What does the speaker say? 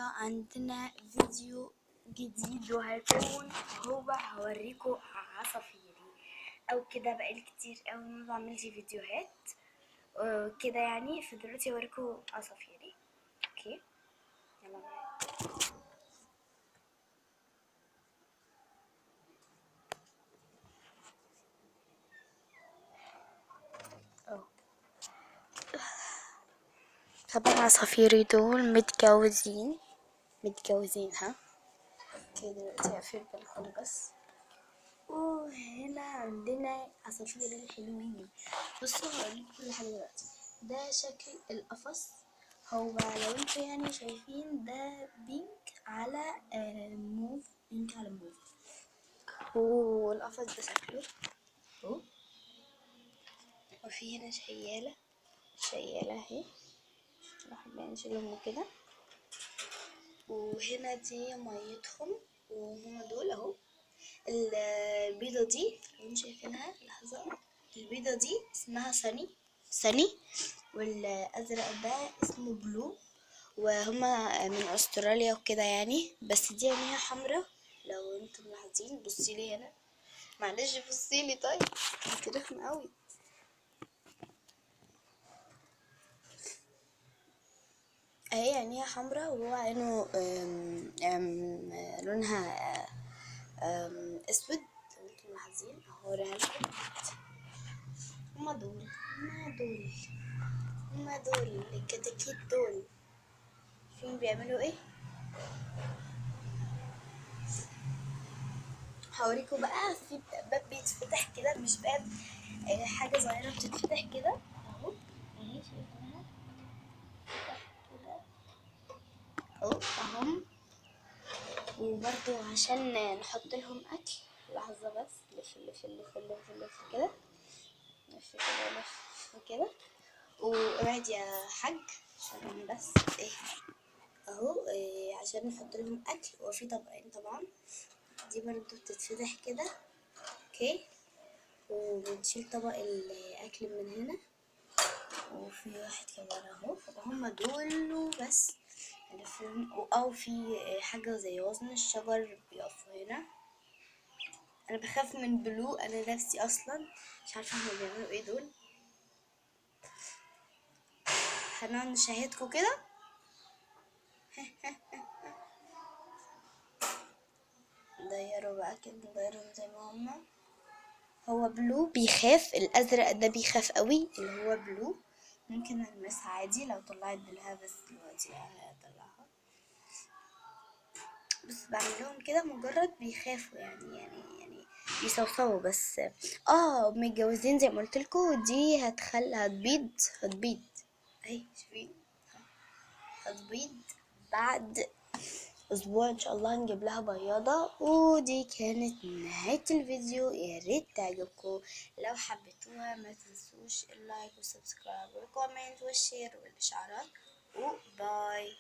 النهاردة عندنا فيديو جديد وهيكون هوريكم عصافيري او كده. بقالي كتير اوي ما بعملش فيديوهات كده يعني، فدلوقتي هوريكم عصافيري. اوكي يلا معايا. طبعا عصافيري دول متجوزين ها. اوكي دلوقتي هقفل بالكم بس. وهنا عندنا عصافير الحلوين. بصوا هقولك كل حاجة دلوقتي. ده شكل القفص، هو لو انتوا يعني شايفين ده بينك على موف، بينك على موف. والقفص ده شكله اهو. وفي هنا شيالة اهي، نحب نشيلهم كده. وهنا دي ميتهم، وهما دول اهو. البيضة دي لو انتوا شايفينها لحظة، البيضة دي اسمها سني، والأزرق ده اسمه بلو، وهما من أستراليا وكده يعني. بس دي عينيها حمرا لو انتم ملاحظين. بصيلي هنا، معلش بصيلي. طيب انت رخمة قوي. اهي عينيها حمرا، وهو عينه لونها اسود لو انتم ملاحظين. هوريها لكم. هما دول الكتاكيت دول. شوفين بيعملوا ايه. هوريكم بقى. في باب بيتفتح كده، مش باب، حاجة صغيرة بتتفتح كده اهو. اهي شايفينها كده اهو اهم. وبرضو عشان نحط لهم اكل. لحظة بس، لف كده، لف كده، لف كده. وابعد يا حاج عشان بس ايه اهو. عشان نحط لهم اكل. وفي طبقين طبعا. دي برضو بتتفتح كده. اوكي. وبنشيل طبق الاكل من هنا. وفي واحد كمان اهو. هما دول وبس. او في حاجة زي وزن الشجر بيقفوا هنا. انا بخاف من بلو انا نفسي اصلا، مش عارفة هما بيعملوا ايه دول. هنقعد نشاهدكوا كده. نديروا بقى كده، نديرهم زي ما هما. هو بلو بيخاف، الازرق ده بيخاف قوي اللي هو بلو. ممكن نلمسها عادي لو طلعت ديلها، بس دلوقتي هطلعها. بس بعمل لهم كده مجرد بيخافوا يعني بيصوصوا بس. متجوزين زي ما قلت لكم. دي هتبيض اهي شوفين، هتبيض بعد اسبوع ان شاء الله. نجيب لها بياضة. ودي كانت نهاية الفيديو. يا ريت تعجبكم. لو حبيتوها ما تنسوش اللايك والسبسكرايب والكومنت والشير والاشعارات. وباي.